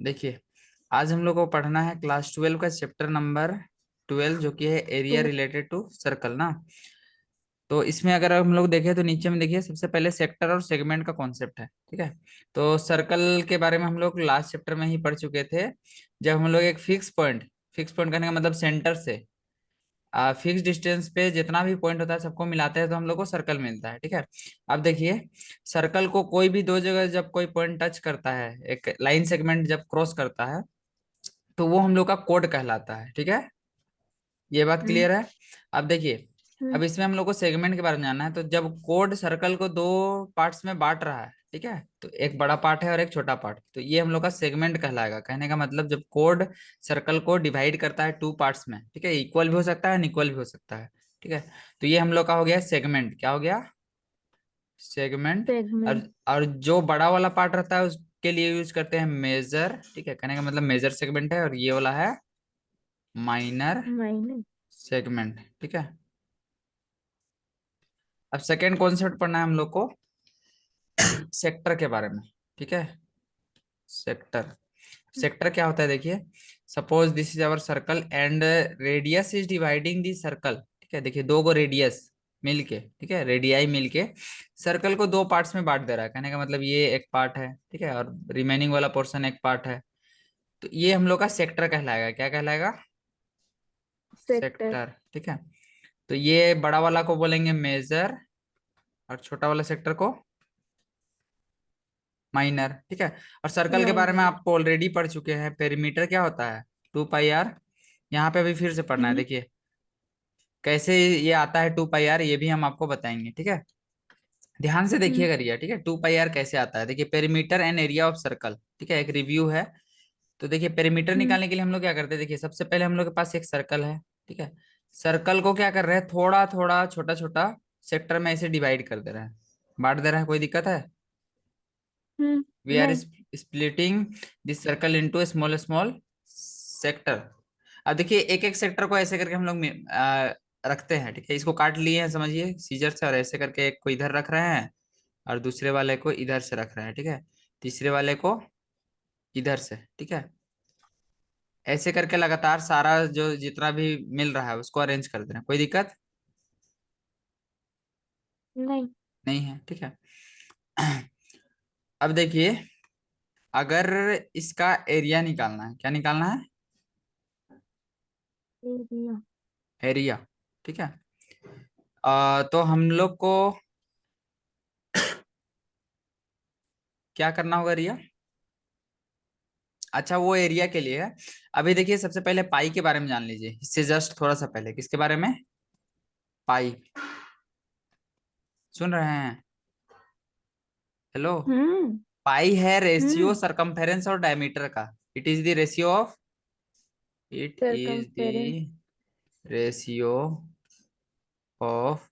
देखिए, आज हम लोग को पढ़ना है क्लास 12 का चैप्टर नंबर 12, जो कि है एरिया तो रिलेटेड टू सर्कल ना। तो इसमें अगर हम लोग देखें तो नीचे में देखिए, सबसे पहले सेक्टर और सेगमेंट का कॉन्सेप्ट है। ठीक है, तो सर्कल के बारे में हम लोग लास्ट चैप्टर में ही पढ़ चुके थे, जब हम लोग एक फिक्स पॉइंट करने का मतलब सेंटर से फिक्स डिस्टेंस पे जितना भी पॉइंट होता है सबको मिलाते हैं तो हम लोग को सर्कल मिलता है। ठीक है, अब देखिए, सर्कल को कोई भी दो जगह जब कोई पॉइंट टच करता है, एक लाइन सेगमेंट जब क्रॉस करता है, तो वो हम लोग का कोड कहलाता है। ठीक है, ये बात हम्म क्लियर है। अब देखिए, हम्म अब इसमें हम लोग को सेगमेंट के बारे में जानना है। तो जब कोड सर्कल को दो पार्ट्स में बांट रहा है, ठीक है, तो एक बड़ा पार्ट है और एक छोटा पार्ट, तो ये हम लोग का सेगमेंट कहलाएगा। कहने का मतलब जब कोड सर्कल को डिवाइड करता है टू पार्ट्स में, ठीक है, इक्वल भी हो सकता है अनइक्वल भी हो सकता है। ठीक है, तो ये हम लोग का हो गया सेगमेंट। क्या हो गया? सेगमेंट। और सेगमेंट। और जो बड़ा वाला पार्ट रहता है उसके लिए यूज करते हैं मेजर। ठीक है, कहने का मतलब मेजर सेगमेंट है, और ये वाला है माइनर माइनस। सेगमेंट। ठीक है, अब सेकेंड कॉन्सेप्ट पढ़ना है हम लोग को सेक्टर के बारे में। ठीक है, सेक्टर। सेक्टर क्या होता है? देखिए, suppose this is our circle and radius is dividing the circle. ठीक है, देखिए दो गो रेडियस मिलके, ठीक है, रेडियाई मिलके सर्कल को दो पार्ट्स में बांट दे रहा है। कहने का मतलब ये एक पार्ट है, ठीक है, और रिमेनिंग वाला पोर्शन एक पार्ट है। तो ये हम लोग का सेक्टर कहलाएगा। क्या कहलाएगा? सेक्टर। सेक्टर। ठीक है, तो ये बड़ा वाला को बोलेंगे मेजर, और छोटा वाला सेक्टर को माइनर। ठीक है, और सर्कल के बारे में माइनस। आपको ऑलरेडी पढ़ चुके हैं। पेरीमीटर क्या होता है? 2 पाई आर। यहाँ पे भी फिर से पढ़ना है। हम्म देखिए कैसे ये आता है 2 पाई आर, ये भी हम आपको बताएंगे। ठीक है, ध्यान से हम्म देखिए करिए। ठीक है, 2 पाई आर कैसे आता है? देखिए, perimeter and area of circle. ठीक है, एक रिव्यू है। तो देखिए, पेरीमीटर हम्म निकालने के लिए हम लोग क्या करते हैं? देखिए, सबसे पहले हम लोग के पास एक सर्कल है। ठीक है, सर्कल को क्या कर रहे हैं? थोड़ा थोड़ा छोटा छोटा सेक्टर में ऐसे डिवाइड कर दे रहे हैं, बांट दे रहा है। कोई दिक्कत है? वी आर नहीं। Splitting this circle into small small sector. अब देखिए, एक एक सेक्टर को ऐसे करके हम लोग रखते हैं। ठीक है, इसको काट लिए हैं समझिए सीजर से, और ऐसे करके एक को इधर रख रहे हैं और दूसरे वाले को इधर से रख रहे हैं। ठीक है, तीसरे वाले को इधर से। ठीक है, ऐसे करके लगातार सारा जो जितना भी मिल रहा है उसको अरेंज कर दे रहे हैं। कोई दिक्कत नहीं। नहीं है? ठीक है, अब देखिए, अगर इसका एरिया निकालना है, क्या निकालना है? एरिया। एरिया। ठीक है, तो हम लोग को क्या करना होगा रिया? अच्छा, वो एरिया के लिए है। अभी देखिए, सबसे पहले पाई के बारे में जान लीजिए, इससे जस्ट थोड़ा सा पहले किसके बारे में? पाई। सुन रहे हैं? हेलो। हम्म पाई है रेशियो हम्म सरकमफेरेंस और डायमीटर का। It is circumference. The ratio of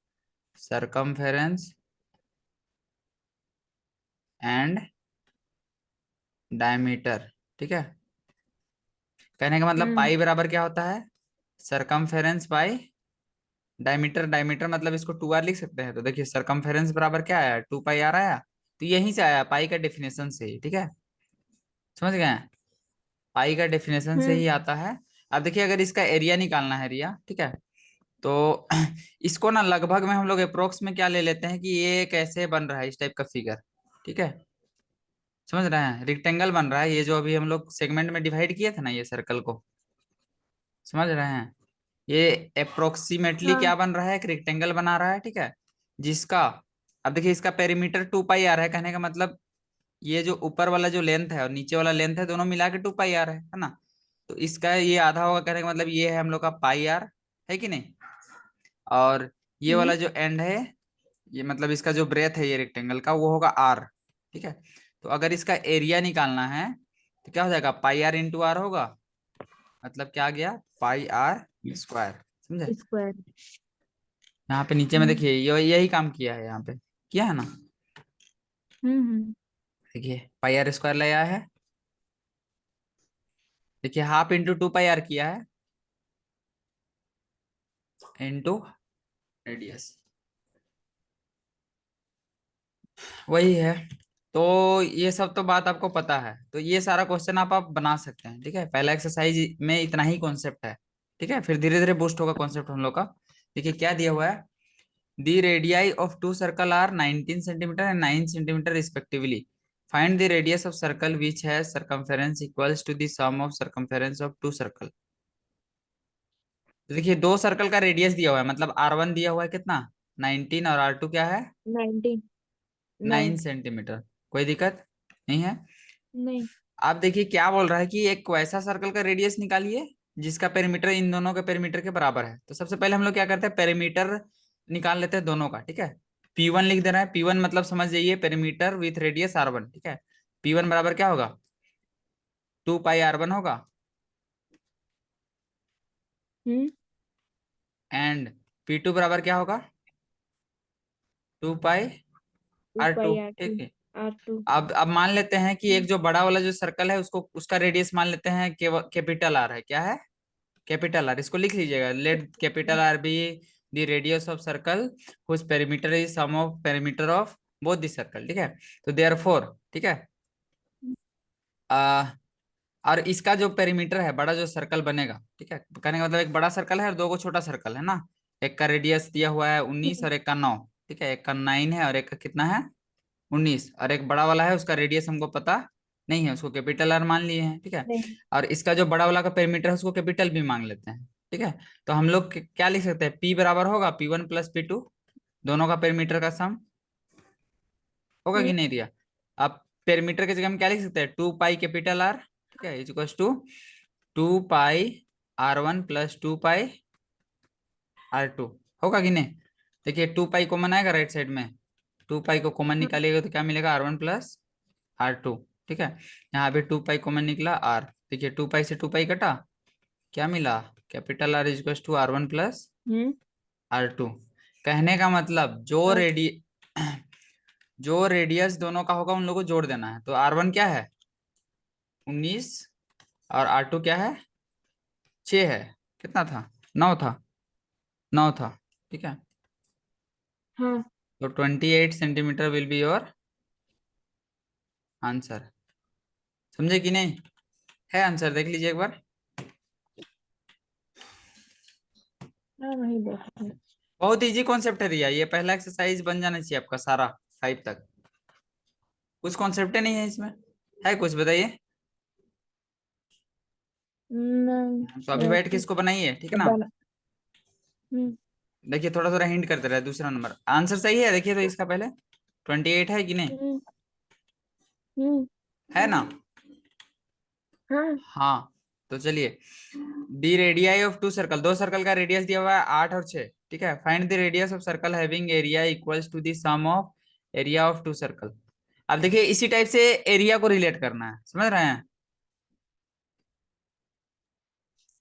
circumference and diameter. ठीक है, कहने का मतलब हम्म पाई बराबर क्या होता है? Circumference by diameter. डायमीटर मतलब इसको 2 आर लिख सकते हैं। तो देखिए, सरकमफेरेंस बराबर क्या आया? 2 पाई आर आया। तो यहीं से आया, पाई का डेफिनेशन से ही। ठीक है, समझ गए हैं? पाई का डेफिनेशन से हम्म ही आता है। अब देखिए, अगर इसका एरिया निकालना है रिया, ठीक है, तो इसको ना लगभग में हम लोग अप्रोक्स में क्या ले लेते हैं कि ये कैसे बन रहा है, इस टाइप का फिगर। ठीक है, समझ रहे हैं? रेक्टेंगल बन रहा है ये, जो अभी हम लोग सेगमेंट में डिवाइड किए थे ना ये सर्कल को, समझ रहे हैं? ये अप्रोक्सीमेटली हाँ। क्या बन रहा है? एक रेक्टेंगल बना रहा है। ठीक है, जिसका, अब देखिए, इसका पेरीमीटर 2 पाई आर है। कहने का मतलब ये जो ऊपर वाला जो लेंथ है और नीचे वाला लेंथ है, दोनों मिला के 2 पाई आर है ना। तो इसका ये आधा होगा। कहने का मतलब ये है हम लोग का पाई आर, है कि नहीं? और ये हम्म वाला जो एंड है, ये मतलब इसका जो ब्रेथ है ये रेक्टेंगल का, वो होगा आर। ठीक है, तो अगर इसका एरिया निकालना है तो क्या हो जाएगा? पाई आर होगा। मतलब क्या आ गया? पाई आर स्क्वायर। समझे? स्क्वायर। यहाँ पे नीचे में हम्म देखिए, ये यही काम किया है, यहाँ पे किया है ना। हम्म। देखिए, पाई आर स्क्वायर ले आया है। देखिए, हाफ इंटू 2 पाई आर किया है, इंटू रेडियस, वही है। तो ये सब तो बात आपको पता है, तो ये सारा क्वेश्चन आप बना सकते हैं। ठीक है, पहला एक्सरसाइज में इतना ही कॉन्सेप्ट है। ठीक है, फिर धीरे धीरे बूस्ट होगा कॉन्सेप्ट हम लोग का। देखिए क्या दिया हुआ है, the radii of two circle are 19 centimetre and 9 centimetre respectively, find the radius of circle which has circumference equals to the sum of circumference of two circle. तो देखिए दो सर्कल का रेडियस दिया हुआ है, मतलब R1 दिया हुआ है कितना, 19, और R2 क्या है, 19 9 9 सेंटीमीटर। कोई दिक्कत नहीं है। नहीं। आप देखिए क्या बोल रहा है कि एक वैसा सर्कल का रेडियस निकालिए जिसका पेरीमीटर इन दोनों के पेरीमीटर के बराबर है। तो सबसे पहले हम लोग क्या करते हैं, पेरीमीटर निकाल लेते हैं दोनों का। ठीक है, P1 लिख दे रहा है, P1 मतलब समझ जाइए पेरीमीटर विथ रेडियस R1। ठीक है, P1 बराबर क्या होगा, 2 पाई R1 होगा, हम्म। एंड P2 बराबर क्या होगा, 2 पाई R2। 2 पाई ठीक है, R2। अब मान लेते हैं कि एक जो बड़ा वाला जो सर्कल है उसको, उसका रेडियस मान लेते हैं कैपिटल आर है। क्या है, कैपिटल आर। इसको लिख लीजिएगा, let capital R be the radius of circle whose perimeter is sum of perimeter of both the circle. ठीक है, तो देयरफॉर, ठीक है, आ, और इसका जो पेरीमीटर है, बड़ा जो सर्कल बनेगा, ठीक है, कहने का मतलब एक बड़ा सर्कल है और दो को छोटा सर्कल है ना। एक का रेडियस दिया हुआ है 19 और एक का 9। ठीक है, एक का 9 है और एक का कितना है, 19, और एक बड़ा वाला है उसका रेडियस हमको पता नहीं है, उसको कैपिटल आर मान लिए हैं। ठीक है, नहीं। और इसका जो बड़ा वाला का पेरीमीटर है उसको कैपिटल भी मांग लेते हैं। ठीक है, तो हम लोग क्या लिख सकते हैं, P बराबर होगा P1 + P2, दोनों का पेरीमीटर का सम, होगा कि हम्म। नहीं दिया। अब पेरीमीटर की जगह हम क्या लिख सकते हैं, 2 पाई कैपिटल आर, ठीक है, is to 2 pi R1 + 2 pi R2, होगा कि नहीं। देखिए 2 पाई कॉमन आएगा राइट साइड में, 2 पाई को कॉमन हाँ। निकालिएगा तो क्या मिलेगा, R1 + R2। ठीक है, यहाँ पे 2 पाई कॉमन निकला R। देखिए 2 पाई से 2 पाई कटा, क्या मिला, capital R is to hmm. R1 + R2। कहने का मतलब और जो रेडियस दोनों का होगा उन लोगों को जोड़ देना है। तो R1 क्या है, 19, और R2 क्या है, 6 है, कितना था, 9 था, 9 था। ठीक है, हाँ। तो 28 centimetre will be your answer. समझे कि नहीं, है आंसर, देख लीजिए एक बार। हाँ वही देख रहे हैं। बहुत इजी कॉन्सेप्ट है रिया, ये पहला एक्सरसाइज बन जाना चाहिए आपका सारा 5 तक। कुछ कॉन्सेप्ट नहीं है इसमें, है कुछ बताइए। तो नहीं अभी बैठ के वैसे इसको बनाइए, ठीक है अब ना। बना। हम्म। देखिए थोड़ा थोड़ा हिंट करते रहे, दूसरा नंबर आंसर सही है, देखिए तो इसका पहले 28 है कि नहीं, हम्म। हम्म। है ना। हाँ। हाँ, तो चलिए, the radii of two circle, दो सर्कल का रेडियस दिया हुआ है 8 और 6। ठीक है, find the radius of circle having area equals to the sum of area of two circle. अब देखिए इसी टाइप से एरिया को रिलेट करना है, समझ रहे हैं,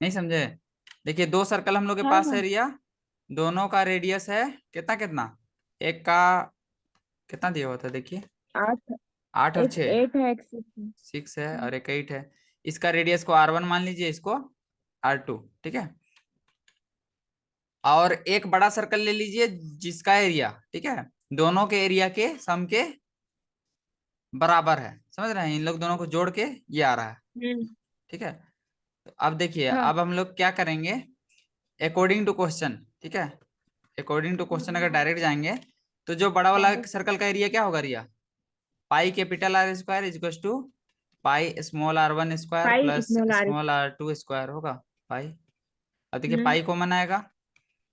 नहीं समझे। देखिए दो सर्कल हम लोग के हाँ। पास है हाँ। एरिया, दोनों का रेडियस है कितना कितना, एक का कितना दिया हुआ था देखिए, 8। 8 और 6, एक 8 है एक 6 है। 6 है और एक 8 है। इसका रेडियस को R1 मान लीजिए, इसको R2। ठीक है, और एक बड़ा सर्कल ले लीजिए जिसका एरिया, ठीक है, दोनों के एरिया के सम के बराबर है। समझ रहे हैं, इन लोग दोनों को जोड़ के ये आ रहा है। हम्म। ठीक है, तो अब देखिए हाँ। अब हम लोग क्या करेंगे, अकॉर्डिंग टू क्वेश्चन। ठीक है, अकॉर्डिंग टू क्वेश्चन अगर डायरेक्ट जाएंगे तो जो बड़ा वाला सर्कल का एरिया क्या होगा Riya, pi capital R² is to pi small R1² pi plus small R. Small R2² होगा, पाई। अब देखिए हम्म। पाई कॉमन आएगा,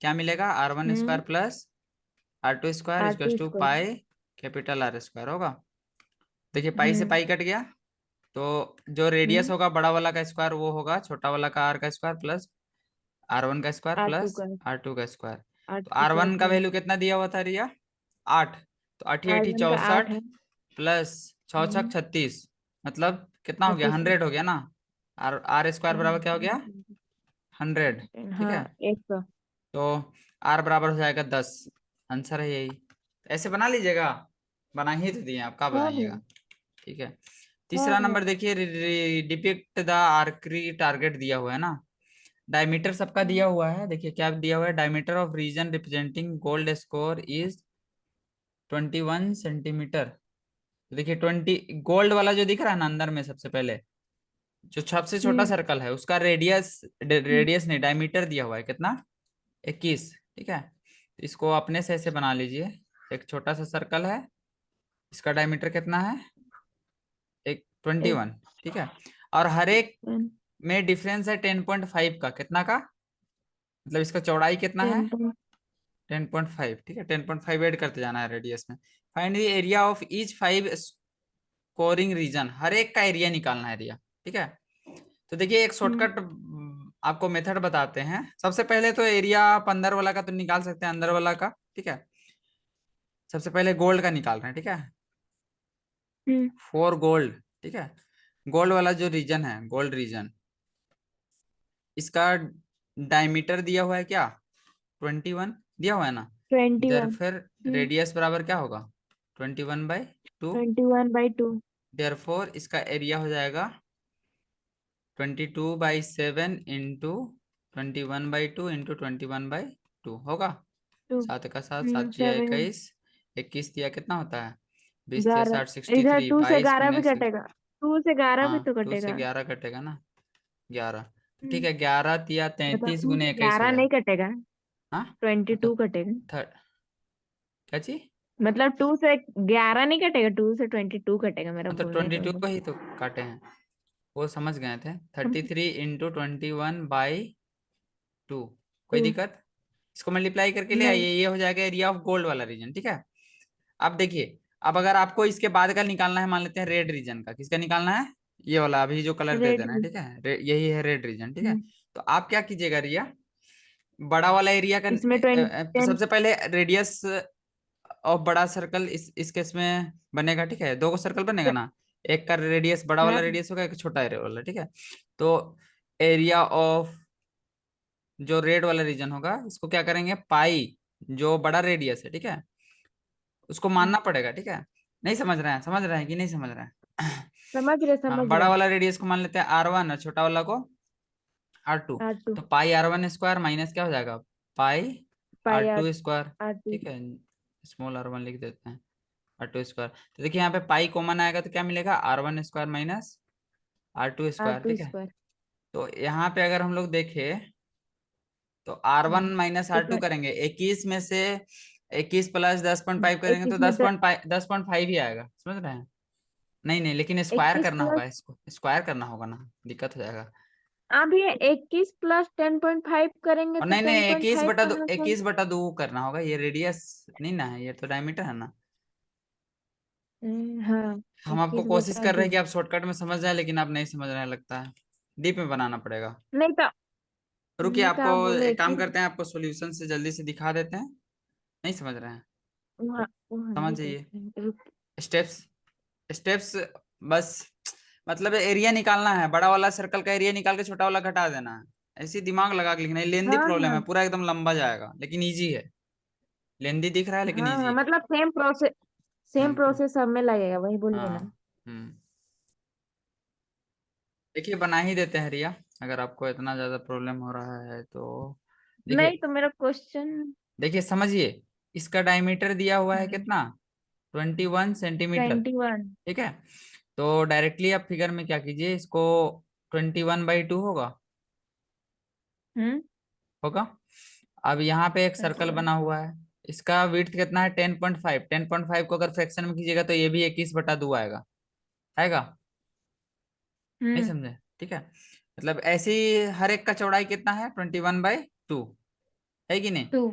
क्या मिलेगा, R1² hmm. Plus R2² R2 two square. Pi capital R² होगा। देखिए पाई से हम्म। पाई कट गया, तो जो रेडियस हम्म। होगा बड़ा वाला का स्क्वायर वो होगा छोटा वाला का R का स्क्वायर प्लस R1 का स्क्वायर R2 प्लस का। R2 का स्क्वायर। तो R2 का R1 का स्क्वायर। वैल्यू कितना दिया हुआ था रिया, 8। तो अठी अठी R1 का 8 चौसठ है। प्लस 6 6 हम्म। 36, मतलब कितना हो गया, 36। 100 हो गया ना। R² बराबर क्या हो गया, 100। ठीक हाँ है, 100। तो R बराबर हो जाएगा 10, आंसर है यही। तो ऐसे बना लीजिएगा, बना ही तो दिए, आप कहाँ हाँ बनाइएगा। भैया। ठीक है, हाँ तीसरा भैया। नंबर देखिए, डिपिक्ट द आर्करी टारगेट दिया हुआ है ना। डायमीटर सबका दिया हुआ है, देखिए क्या दिया हुआ है, diameter of region representing gold score is 21 centimetre. तो देखिए 20, गोल्ड वाला जो दिख रहा है ना अंदर में, सबसे पहले जो सबसे छोटा हम्म सर्कल है उसका रेडियस, हम्म रेडियस नहीं डायमीटर दिया हुआ है कितना, 21। ठीक है, तो इसको अपने से ऐसे बना लीजिए, एक छोटा सा सर्कल है, इसका डायमीटर कितना है, एक 21। ठीक है, और हर एक 10 में डिफरेंस है 10.5 का, कितना का, मतलब इसका चौड़ाई कितना है, 10 10.5। ठीक है, 10.5 ऐड करते जाना है रेडियस में। Find the area of each 5 scoring region, हर एक का एरिया निकालना है एरिया। ठीक है, तो देखिए एक हम्म शॉर्टकट आपको मेथड बताते हैं। सबसे पहले तो एरिया आप अंदर वाला का तो निकाल सकते हैं, अंदर वाला का। ठीक है, सबसे पहले गोल्ड का निकाल रहे हैं। ठीक है, हम्म 4 गोल्ड। ठीक है, गोल्ड वाला जो रीजन है, गोल्ड रीजन, इसका डायमीटर दिया हुआ है क्या, 21 दिया हुआ है ना, देयर 21 फिर रेडियस बराबर क्या होगा, 21/2। 21/2 देयर फोर इसका एरिया हो जाएगा 22/7 इंटू 21/2 इंटू 21/2 होगा। 2 सात का सात, सात तिया 7 21, 21 दिया कितना होता है, 20 तिया 60, 11 इधर 63, 2 से 22 11 भी गुने से, कटेगा, 2 से 11 भी हाँ तो 2 से कटेगा। 11 कटेगा ना, 11। तो ठीक हम्म है, 11 तिया मतलब 33 2 गुने से 21 हो 11 जाए। नहीं कटेगा, हाँ, 22 मतलब कटेगा। थर्ड, क्या चीज, मतलब 2 से 11 नहीं कटेगा, 2 से 22 कटेगा, मेरा हाँ तो बोलने का 22 मतलब। को ही तो काटे हैं, वो समझ गए थे। 33 इंटू 21/2, कोई 2 दिक्कत, इसको मल्टीप्लाई करके ले नहीं। आइए, ये हो जाएगा एरिया ऑफ गोल्ड वाला रीजन। ठीक है, अब देखिए, अब अगर आपको इसके बाद का निकालना है, मान लेते हैं रेड रीजन का, किसका निकालना है, ये वाला अभी जो कलर दे रेड देना है। भी। ठीक है, यही है रेड रीजन। ठीक है, हम्म तो आप क्या कीजिएगा रिया, बड़ा वाला एरिया का इसमें 20 सबसे पहले रेडियस ऑफ बड़ा सर्कल इस केस में बनेगा। ठीक है, दो सर्कल बनेगा ना, एक का रेडियस बड़ा वाला हाँ रेडियस होगा, एक छोटा एरिया वाला। ठीक है, तो एरिया ऑफ जो रेड वाला रीजन होगा, इसको क्या करेंगे, पाई, जो बड़ा रेडियस है, ठीक है, उसको मानना पड़ेगा। ठीक है, नहीं समझ रहे हैं, समझ रहे हैं कि नहीं समझ रहे हैं। समझ रहे हाँ, समझ बड़ा रहे। वाला रेडियस को मान लेते हैं R1 और छोटा वाला को R2। R2 तो पाई R1 स्क्वायर माइनस क्या हो जाएगा, pi R pi two square R2 ठीक है, स्मॉल R1 लिख देते हैं, R2 स्क्वायर। तो देखिए यहाँ पे पाई कॉमन आएगा तो क्या मिलेगा, R1 square minus R2 square. R2 ठीक है, स्क्वायर। तो यहाँ पे अगर हम लोग देखें तो R1 माइनस तो R2 करेंगे, 21 में से 21 प्लस 10.5 करेंगे तो 21 में तो 10.5 ही आएगा, समझ रहे हैं। नहीं नहीं, लेकिन स्क्वायर 21 करना प्लस, होगा, इसको स्क्वायर करना होगा ना, दिक्कत हो जाएगा। अब ये 21 प्लस 10.5 करेंगे और तो नहीं नहीं, टेन पॉइंट इक्कीस फाइव बटा दो कहाँ से? 21/2 करना होगा, ये रेडियस नहीं ना है, ये तो डायमीटर है ना। हाँ हम आपको 21 कोशिश बटा कर रहे दो हैं कि आप शॉर्टकट में समझ जाए, लेकिन आप नहीं समझ रहे हैं लगता है, डीप में बनाना पड़ेगा। नहीं तो। रुकिए, आपको आप बोले एक काम 21। करते हैं, आपको सॉल्यूशन से जल्दी से दिखा देते हैं, नहीं समझ रहे हैं, वहाँ वहाँ समझ नहीं देख जाइए रहे हैं, रुक। स्टेप्स, स्टेप्स बस, मतलब एरिया निकालना है, बड़ा वाला सर्कल का एरिया निकाल के छोटा वाला घटा देना है, ऐसे ही दिमाग लगा के लिखना है। लेंदी हाँ प्रॉब्लम है, हाँ पूरा एकदम लंबा जाएगा, लेकिन इजी है, लेंदी दिख रहा है लेकिन हाँ इजी हाँ, है। मतलब सेम प्रोसेस सब में लगेगा, वही बोलिए ना। हाँ, देखिए बना ही देते हैं रिया, अगर आपको इतना ज्यादा प्रॉब्लम हो रहा है तो। नहीं देखिए, तो मेरा क्वेश्चन। देखिए समझिए, इसका डायमीटर दिया हुआ है कितना, 21 सेंटीमीटर। 21। ठीक है, तो डायरेक्टली आप फिगर में क्या कीजिए, इसको 21/2 होगा, हम्म होगा। अब यहाँ पे एक सर्कल अच्छा। बना हुआ है, इसका विड्थ कितना है, 10.5, 10.5 को अगर फ्रैक्शन में कीजिएगा तो ये भी 21/2 आएगा, आएगा, नहीं हम्म समझे। ठीक है, मतलब ऐसे ही हर एक का चौड़ाई कितना है, 21/2, है कि नहीं। 2।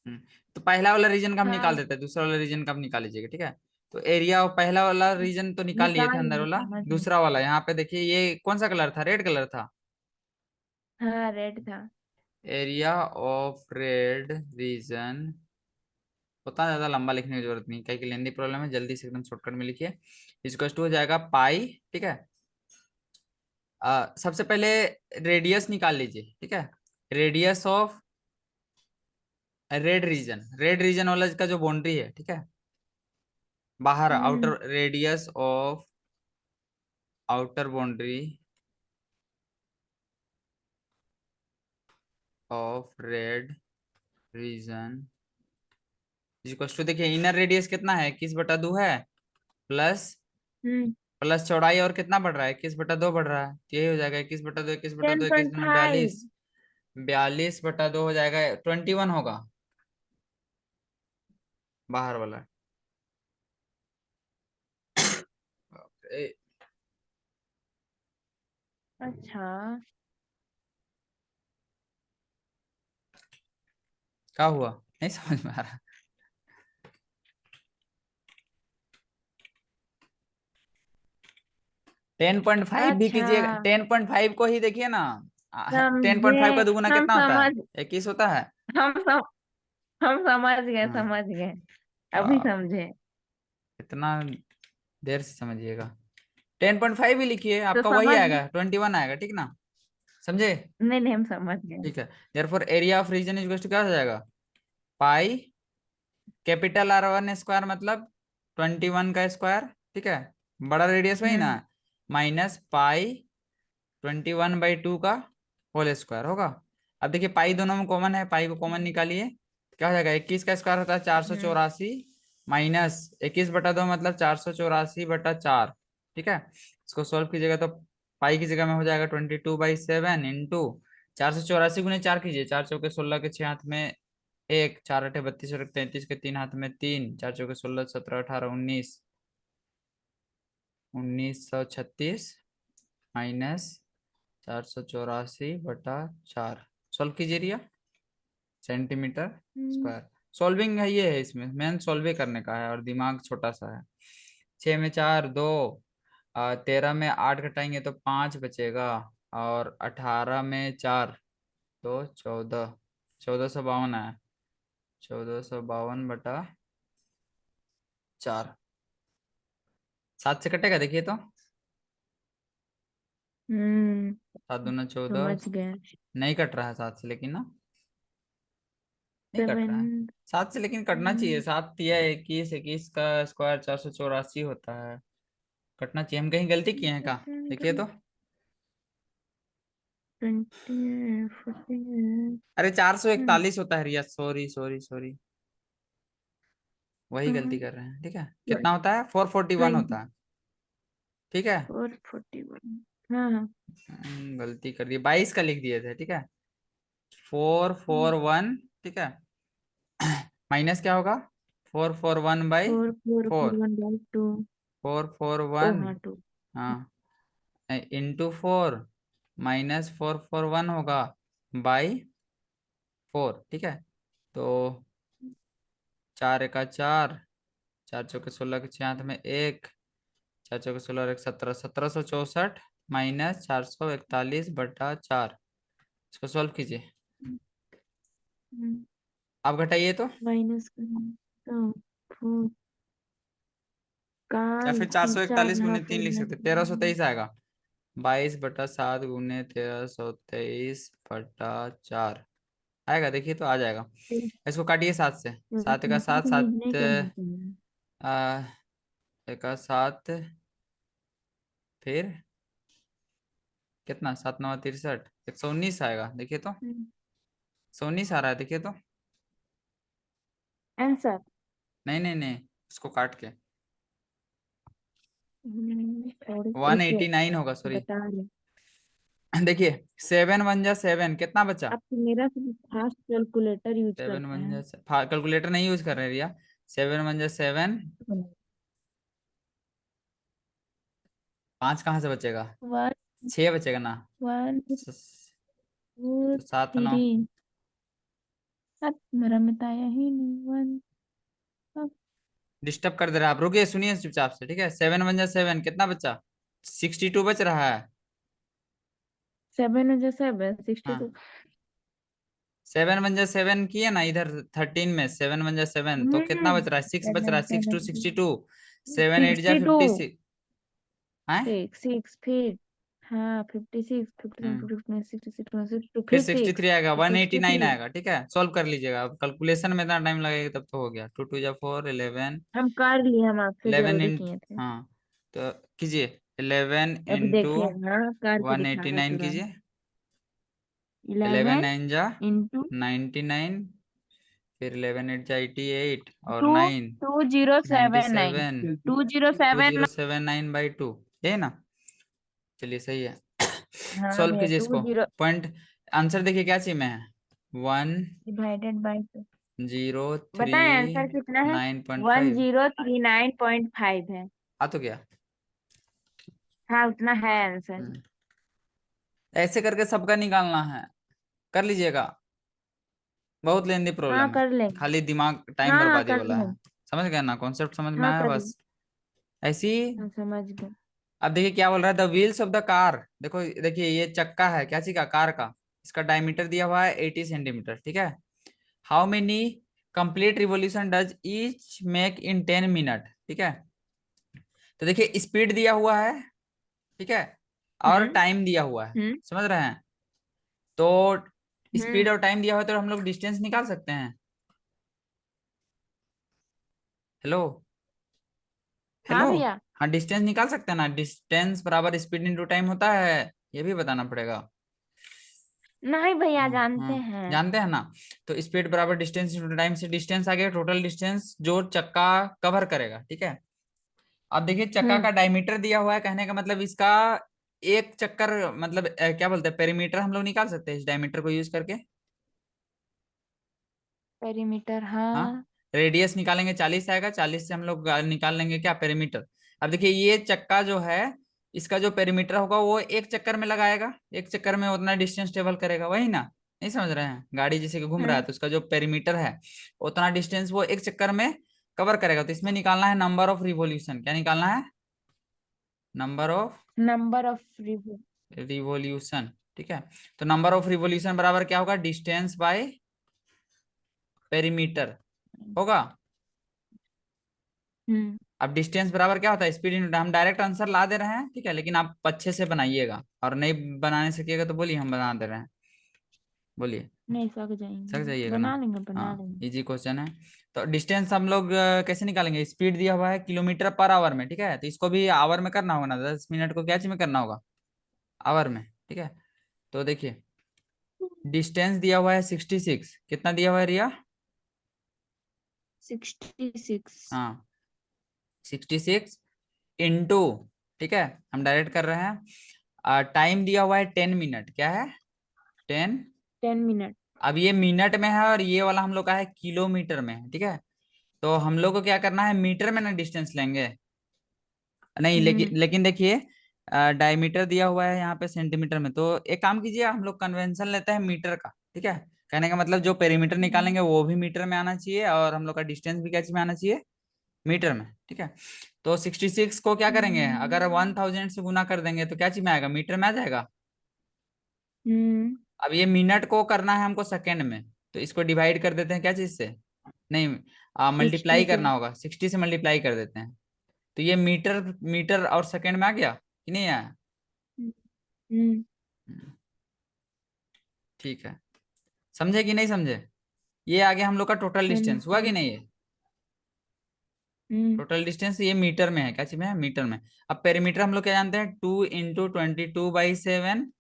हम्म, तो पहला वाला रीजन का हम निकाल हाँ देते हैं, दूसरा वाला रीजन का हम निकाल लीजिएगा। ठीक है, तो एरिया ऑफ पहला वाला रीजन तो निकाल लिए थे, निकाल अंदर लिए, वाला, समझ गए। दूसरा वाला यहाँ पे देखिए, ये कौन सा कलर था, रेड कलर था, हाँ रेड था। Area of red reason. उतना ज्यादा लंबा लिखने की जरूरत नहीं, कहीं की लेंदी प्रॉब्लम है, जल्दी से एकदम शॉर्टकट में लिखिए। इसको टू हो जाएगा पाई। ठीक है, सबसे पहले रेडियस निकाल लीजिए। ठीक है, radius of red region, red region वाला का जो बाउंड्री है, ठीक है, बाहर hmm outer radius of outer boundary of red region equal to, देखिए इनर रेडियस कितना है, 21/2 है, प्लस हम्म प्लस चौड़ाई और कितना बढ़ रहा है, 21/2 बढ़ रहा है, तो यही हो जाएगा 21/2, 21/2, टेन इक्कीस पॉइंट दूना फाइव 42, 42/2 हो जाएगा, 21 होगा बाहर वाला। ए, अच्छा। क्या हुआ, नहीं समझ में आ रहा। 10.5 भी अच्छा, कीजिएगा, 10.5 को ही देखिए ना। 10.5 का समझे। दुगुना हम कितना होता है, समझ 21 होता है। हम सम, हम समझ गए, हाँ, समझ गए। अभी आप समझे। इतना देर से समझिएगा। 10.5 ही लिखिए, तो आपका वही समझ, आएगा, 21 आएगा, ठीक ना, समझे। नहीं नहीं, हम समझ गए। ठीक है, therefore area of region is equal to क्या हो जाएगा, पाई कैपिटल R1 स्क्वायर मतलब 21 का स्क्वायर, ठीक है, बड़ा रेडियस वही ना, हम्म माइनस पाई 21/2 का होल स्क्वायर होगा। अब देखिए पाई दोनों में कॉमन है, पाई को कॉमन निकालिए, क्या हो जाएगा, 21 का स्क्वायर होता है हम्म 484, माइनस 21/2 मतलब 484/4, ठीक है। इसको सॉल्व कीजिएगा तो पाई की जगह में हो जाएगा 22/7 इंटू 484 × 4 कीजिए, 4 चौके 16 के 6 हाथ में एक, 4 8 32 और 33 के 3 हाथ में तीन, 4 चौके 16 17 18 19, 1936 माइनस 484/4, सॉल्व कीजिए रिया, सेंटीमीटर हम्म स्क्वायर। सॉल्विंग है ये है, इसमें मेन सॉल्व करने का है और दिमाग छोटा सा है। 6 में 4 2, 13 में 8 घटाएंगे तो 5 बचेगा, और 18 में 4 तो 14, 1452 है, 1452/4, 7 से कटेगा देखिए तो, हम्म 7 दूना 14, समझ गए। नहीं कट रहा है 7 से लेकिन ना, नहीं कट रहा है सेवन। 7 से, लेकिन कटना चाहिए, 7 या 21, 21 का स्क्वायर 484 होता है, कटना चाहिए, हम कहीं गलती किए हैं क्या, देखिए तो। 20 14। अरे 441 होता है रिया, सॉरी सॉरी सॉरी, वही गलती कर रहे हैं, ठीक है, कितना होता है 441 20 होता है, ठीक है। 441। हाँ हाँ। गलती कर दी, 22 का लिख दिए थे, ठीक है, 441, ठीक है, माइनस क्या होगा, 441/4, 4 4 4 1/2। ओ 441, हाँ, 2। हाँ, इंटू 4, माइनस 441 होगा बाई 4, ठीक है, तो 4 1 4, 4 चौके 16 के 6 हाथ में एक, 4 चौके 16 और एक 17, 1764 माइनस 441/4, इसको सॉल्व कीजिए, आप घटाइए तो, माइनस करें तो 4 का या फिर चार सौ खींचा इकतालीस ना, गुने तीन फिर लिख मैं सकते, 1323 आएगा, 22/7 गुने 1323/4 आएगा, देखिए तो आ जाएगा। इसको काटिए 7 से, 7 1 7, 7 नहीं करना चाहिए। आ, 1 7, फिर कितना, 7 9 63, 119 आएगा, देखिए तो, 119 आ रहा है, देखिए तो, आंसर। नहीं नहीं नहीं, इसको काट के सॉरी, रुकिए, 189 होगा, सॉरी। बता रहे। देखिए 7 1 जा 7 कितना बचा, अब तो मेरा से फास्ट कैलकुलेटर यूज 7 करते 1 हैं। जा, कैलकुलेटर नहीं यूज कर रहे हैं रिया, 7 1 जा 7, 5 कहाँ से बचेगा, वन 6 बचेगा ना, वन स- टू तो 7 9, थ्री। अब मेरा में तो आया ही नहीं। वन। डिस्टर्ब कर दे रहा है, आप रुकिए सुनिए चुपचाप से, ठीक है, 7 1 जा 7 कितना बचा, 62 बच रहा है, 7 7 सिक्सटी हाँ, टू 7 1 जा 7 किए ना इधर, 13 में 7 1 जा 7 तो कितना बच रहा है, 6 बच रहा सेवन है, 6 2 सेवन 62, 7 8 जा 62। 56 है, सिक्स सिक्स फिर। हाँ, 56 57 हम्म 58 66 62 फिर फिर 63 सिक्स आएगा, तो 189 63। आएगा, ठीक है, सॉल्व कर लीजिएगा, अब कैलकुलेशन में इतना टाइम लगेगा तब तो हो गया, 2 2 जा 4, 11, हम कर लिए, हम आपसे 11 जल्दी इन, किए थे। हाँ, तो कीजिए, 11 अभी इंटू देखिए, हाँ करके वन दिखा एटी रहा है नाइन तुरंत। कीजिए, 11 11 9 जा इंटू 99, फिर 11 8 जा 88 और two 9 two zero seven nine 97 two zero seven 2079/2, यही ना। चलिए सही है। हाँ सॉल्व भैया, कीजिए टू इसको। जीरो पॉइंट आंसर देखिए क्या चीज में है, 1 डिवाइडेड बाई टू। 0 3 बताएं आंसर कितना है? 9.5। 1039.5 है। आ तो गया। हाँ, उतना है आंसर। हम्म, ऐसे करके सबका निकालना है, कर लीजिएगा। बहुत लेंदी हाँ, प्रॉब्लम है, कर लेंगे। खाली दिमाग टाइम हाँ हाँ, बर्बादी कर वाला है। लेंगे। समझ गए ना, कॉन्सेप्ट समझ में हाँ, आया कर लेंगे। बस ऐसी। हाँ, समझ गए। अब देखिए क्या बोल रहा है, the wheels of the car. देखो देखिए ये चक्का है, क्या चीज का, कार का। इसका डायमीटर दिया हुआ है 80 सेंटीमीटर, ठीक है। How many complete revolution does each make in 10 minute, ठीक है। तो देखिए स्पीड दिया हुआ है, ठीक है, और हम्म। टाइम दिया हुआ है। हम्म। समझ रहे हैं। तो स्पीड हम्म। और टाइम दिया हुआ है तो हम लोग डिस्टेंस निकाल सकते हैं। हेलो। हाँ हेलो। भैया। हाँ डिस्टेंस निकाल सकते हैं ना, डिस्टेंस बराबर स्पीड इंटू टाइम होता है, ये भी बताना पड़ेगा। नहीं भैया, हाँ जानते हाँ हैं। जानते हैं ना। तो स्पीड बराबर डिस्टेंस इंटू टाइम से डिस्टेंस आ गया, टोटल डिस्टेंस जो चक्का कवर करेगा, ठीक है। अब देखिए चक्का हम्म। का डायमीटर दिया हुआ है, कहने का मतलब इसका एक चक्कर, मतलब क्या बोलते हैं, पेरीमीटर हम लोग निकाल सकते हैं इस डायमीटर को यूज करके। पेरीमीटर, हाँ। हाँ। रेडियस निकालेंगे 40 आएगा, 40 से हम लोग निकाल लेंगे क्या, पेरीमीटर। अब देखिए ये चक्का जो है, इसका जो पेरीमीटर होगा वो एक चक्कर में लगाएगा, एक चक्कर में उतना डिस्टेंस ट्रेवल करेगा, वही ना। नहीं समझ रहे हैं, गाड़ी जैसे कि घूम रहा है हम्म। तो उसका जो पेरीमीटर है उतना डिस्टेंस वो एक चक्कर में कवर करेगा। तो इसमें निकालना है नंबर ऑफ रिवॉल्यूशन, क्या निकालना है, number of number of revolution. Revolution, ठीक है। तो नंबर ऑफ रिवॉल्यूशन बराबर क्या होगा, डिस्टेंस बाय पेरीमीटर होगा। हम्म। अब डिस्टेंस बराबर क्या होता है, स्पीड इन, हम डायरेक्ट आंसर ला दे रहे हैं, ठीक है, लेकिन आप अच्छे से बनाइएगा, और नहीं बनाने सकिएगा तो बोलिए हम बना दे रहे हैं, बोलिए। नहीं, सक सक जाएंगे, जाइएगा ना। बना लेंगे, बना हाँ लेंगे। इजी क्वेश्चन है। तो डिस्टेंस हम लोग कैसे निकालेंगे, स्पीड दिया हुआ है किलोमीटर पर आवर में, ठीक है, तो इसको भी आवर में करना होगा ना, 10 मिनट को क्या चीज में करना होगा, आवर में, ठीक है। तो देखिए डिस्टेंस दिया हुआ है 66, कितना दिया हुआ है रिया, 66। हाँ 66 इंटू, ठीक है, हम डायरेक्ट कर रहे हैं। टाइम दिया हुआ है 10 मिनट, क्या है, 10। 10 मिनट। अब ये मिनट में है और ये वाला हम लोग का है किलोमीटर में है, ठीक है। तो हम लोग को क्या करना है, मीटर में ना डिस्टेंस लेंगे, नहीं हम्म। लेकिन देखिए डायमीटर दिया हुआ है यहाँ पे सेंटीमीटर में, तो एक काम कीजिए हम लोग कन्वेंशन लेते हैं मीटर का, ठीक है। कहने का मतलब जो पेरीमीटर हम्म। निकालेंगे वो भी मीटर में आना चाहिए, और हम लोग का डिस्टेंस भी क्या चीज में आना चाहिए, मीटर में, ठीक है। तो 66 को क्या करेंगे, अगर 1000 से गुना कर देंगे तो क्या चीज में आएगा, मीटर में आ जाएगा। हम्म। अब ये मिनट को करना है हमको सेकंड में, तो इसको डिवाइड कर देते हैं क्या चीज से, नहीं सिक्सटी मल्टीप्लाई से। करना होगा, 60 से मल्टीप्लाई कर देते हैं। तो ये मीटर मीटर और सेकंड में आ गया कि नहीं आया। हम्म। हम्म, ठीक है। समझे कि नहीं समझे, ये आ गया हम लोग का टोटल डिस्टेंस, हुआ कि समझे। नहीं ये। हम्म। टोटल डिस्टेंस ये मीटर में है, क्या चीज में है, मीटर में। अब पेरीमीटर हम लोग क्या जानते हैं, 2 × 22/7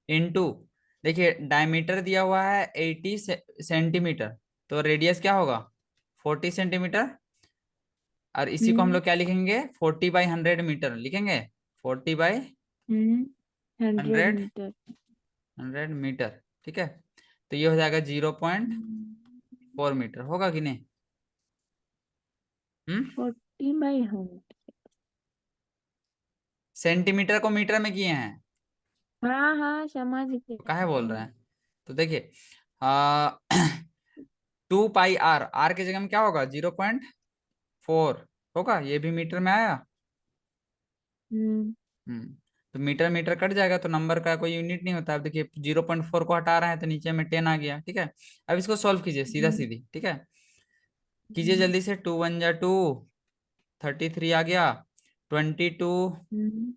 इंटू, देखिए डायमीटर दिया हुआ है 80 सेंटीमीटर, तो रेडियस क्या होगा, 40 सेंटीमीटर। और इसी को हम हम्म। लोग क्या लिखेंगे, 40/100 मीटर लिखेंगे, 40/100 हम्म। 100 मीटर। 100 मीटर, ठीक है। तो ये हो जाएगा 0.4 मीटर, होगा कि नहीं। 40/100। सेंटीमीटर को मीटर में किए हैं, हाँ हाँ, समझ गए, तो काहे बोल समझ रहे गए। हैं। तो देखिए आ 2 पाई आर की जगह में क्या होगा, 0.4 होगा, ये भी मीटर में आया। हम्म। हम्म। तो मीटर मीटर कट जाएगा तो नंबर का कोई यूनिट नहीं होता। अब देखिए 0.4 को हटा रहे हैं तो नीचे में 10 आ गया, ठीक है। अब इसको सॉल्व कीजिए सीधा हम्म। सीधी, ठीक है। कीजिए हम्म। जल्दी से, 2 × 1 = 2, 33 आ गया, 22। हम्म।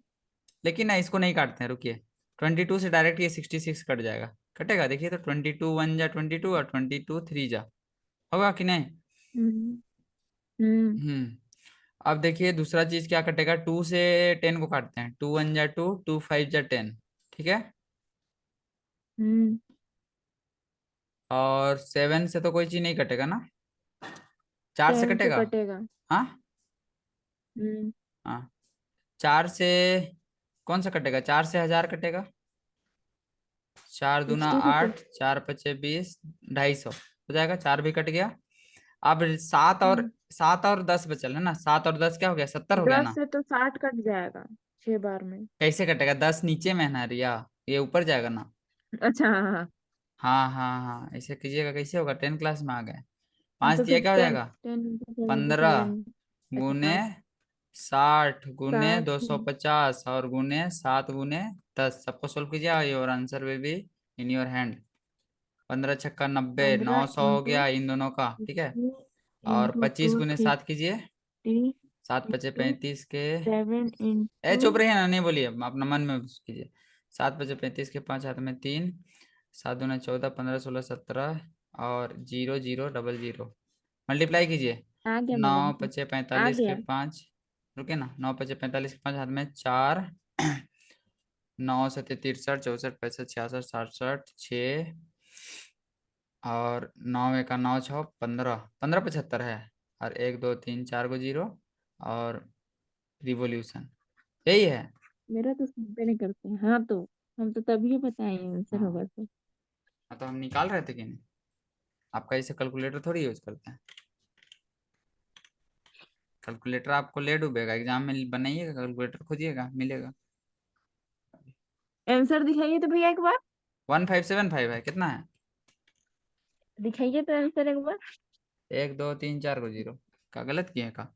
लेकिन ना इसको नहीं काटते हैं, रुकिए, 22 से डायरेक्ट ये 66 कट जाएगा, कटेगा, देखिए तो 22 × 1 = 22 और 22 × 3 होगा कि नहीं। हम्म। हम्म। हम्म। अब देखिए दूसरा चीज क्या कटेगा, 2 से 10 को काटते हैं, 2 × 1 = 2, 2 × 5 = 10, ठीक है। हम्म। और 7 से तो कोई चीज नहीं कटेगा ना, 4 से 7 से कटेगा। कटेगा। हाँ हम्म। हाँ। 4 से कौन सा कटेगा? 4 से 1000 कटेगा। 4 दूना 60 रुपए। 8, 4 × 5 = 20, 250 हो जाएगा। 4 भी कट गया। अब 7 और 10 बचल है ना। 7 और 10 क्या हो गया? 70 हो गया 10 ना। से तो 60 कट जाएगा 6 बार में। कैसे कटेगा? 10 नीचे में है ना रिया, ये ऊपर जाएगा ना। अच्छा, हाँ हाँ। हाँ हाँ हाँ, ऐसे कीजिएगा। कैसे होगा? 10 क्लास में आ गए। हाँ, 5 तो दिया फिर क्या हो टेन जाएगा? Ten into seven into 15 seven अच्छा, गुने हाँ। 60 गुने 60। 250 और गुने 7 × 10 सबको सोल्व कीजिए। Your answer will be in your hand. 15×6 = 90, 15 900 हो इंटू गया इन दोनों का, ठीक है। और इंटू 25 × 7 कीजिए। 250 7 × 5 = इंटू 35 के। 7 चुप इंटू रहिए ना, नहीं बोलिए, अपना मन में कीजिए। 7 × 5 = 35 के 5 हाथ में 3। 7 × 2 = 14, 15, 16, 17 और 0, 0, 0, 0 मल्टीप्लाई कीजिए। आ गया नौ मैडम जी। पचे आ 45 के गया। 5। रुके ना। 9 × 5 = 45 के 5 हाथ में 4। 9 × 7 = 63, 64, 65, 66, 67, 6 और 9 × 1 = 9, 6 15, 15 75 है। और 1 2 3 4 को 0 और रिवॉल्यूशन, यही है। मेरा तो सुनते नहीं करते हैं। हाँ, तो हम तो तभी बताए आंसर हाँ होगा तो। हाँ, तो हम निकाल रहे थे कि नहीं? आपका इसे कैलकुलेटर थोड़ी यूज करते हैं। कैलकुलेटर आपको ले डूबेगा। एग्जाम में बनाइएगा कैलकुलेटर, खोजिएगा मिलेगा। आंसर दिखाइए तो भैया एक बार। 1575 है। कितना है? दिखाइए तो आंसर एक बार। 1 2 3 4 को 0 का गलत किए का?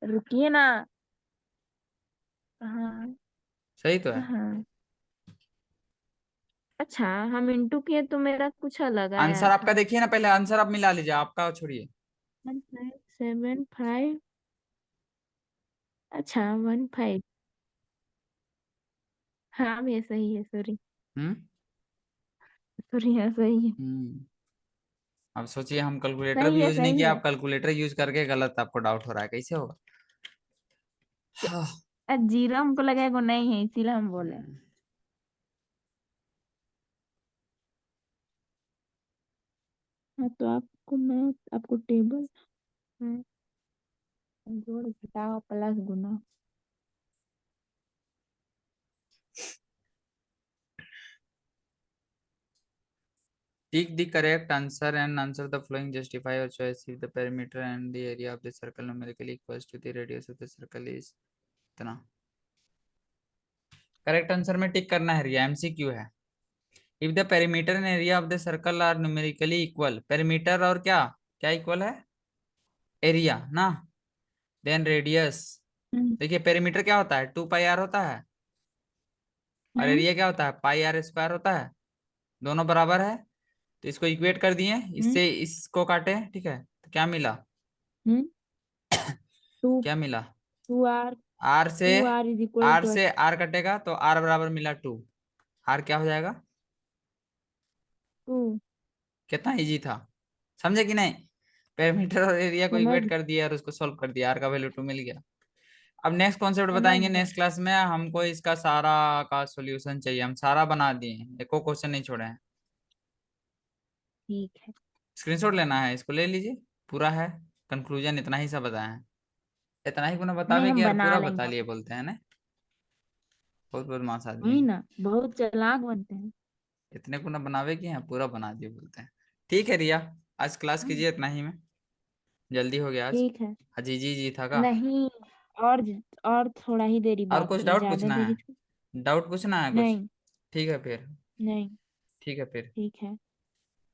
रुकिए ना। हाँ सही तो है। हाँ। अच्छा, हम इंटू किए तो मेरा कुछ अलग आया आंसर आपका था। देखिए ना पहले। आंसर आप मिला लीजिए, आपका छोड़िए। 1575। अच्छा, 15। हाँ भैया सही है, सॉरी। हम्म सॉरी, हाँ सही है। हम्म। अब सोचिए, हम कैलकुलेटर सही भी है, यूज नहीं सही किया, है। आप कैलकुलेटर यूज करके गलत, आपको डाउट हो रहा है, कैसे होगा? हाँ। जीरो हमको लगा वो नहीं है, इसीलिए हम बोले। हम्म। हाँ, तो आपको मैं आपको टेबल में जोड़ घटाओ plus Guna. Take the correct answer and answer the following. Justify your choice. If the perimeter and the area of the circle numerically equals to the radius of the circle is इतना। Correct answer में tick करना है Riya, MCQ है। If the perimeter and area of the circle are numerically equal, perimeter और क्या क्या equal है? Area ना। Then radius. हम्म। देखिए पेरीमीटर क्या होता है? 2πr होता है। और हम्म। एरिया क्या होता है? πr² होता है। दोनों बराबर है। तो इसको इक्वेट कर दिए, हम्म। इससे इसको काटे, ठीक है। तो क्या मिला? हम्म। टू क्या मिला? टू आर आर से two R is equal R two से आर कटेगा तो आर बराबर मिला 2। आर क्या हो जाएगा? टू। कितना इजी था, समझे कि नहीं? पैरामीटर और एरिया को समझ इक्वेट कर दिया और उसको सॉल्व कर दिया, आर का वैल्यू 2 मिल गया। अब नेक्स्ट कॉन्सेप्ट समझ बताएंगे गए। नेक्स्ट क्लास में। हमको इसका सारा का सॉल्यूशन चाहिए, हम सारा बना दिए हैं, एको क्वेश्चन नहीं छोड़े हैं। ठीक है। स्क्रीनशॉट लेना है, इसको ले लीजिए। पूरा है। कंक्लूजन इतना ही सब बताया है। इतना ही गुना नहीं, बतावे कि हम यार बना पूरा बता लेंगे। लिए बोलते हैं ना। बहुत बदमाश आदमी वही है। ना, बहुत चालाक बनते हैं। इतने गुना बनावे कि हैं पूरा बना दिए बोलते हैं। ठीक है रिया, आज क्लास हाँ, कीजिए इतना ही में। जल्दी हो गया आज। ठीक है। अजीजी जी था का? नहीं, और और थोड़ा ही देरी और कुछ बाकी है, डाउट ज्यादा पूछना देरी है? डाउट पूछना है कुछ? नहीं। ठीक है फिर। नहीं। ठीक है फिर। ठीक है।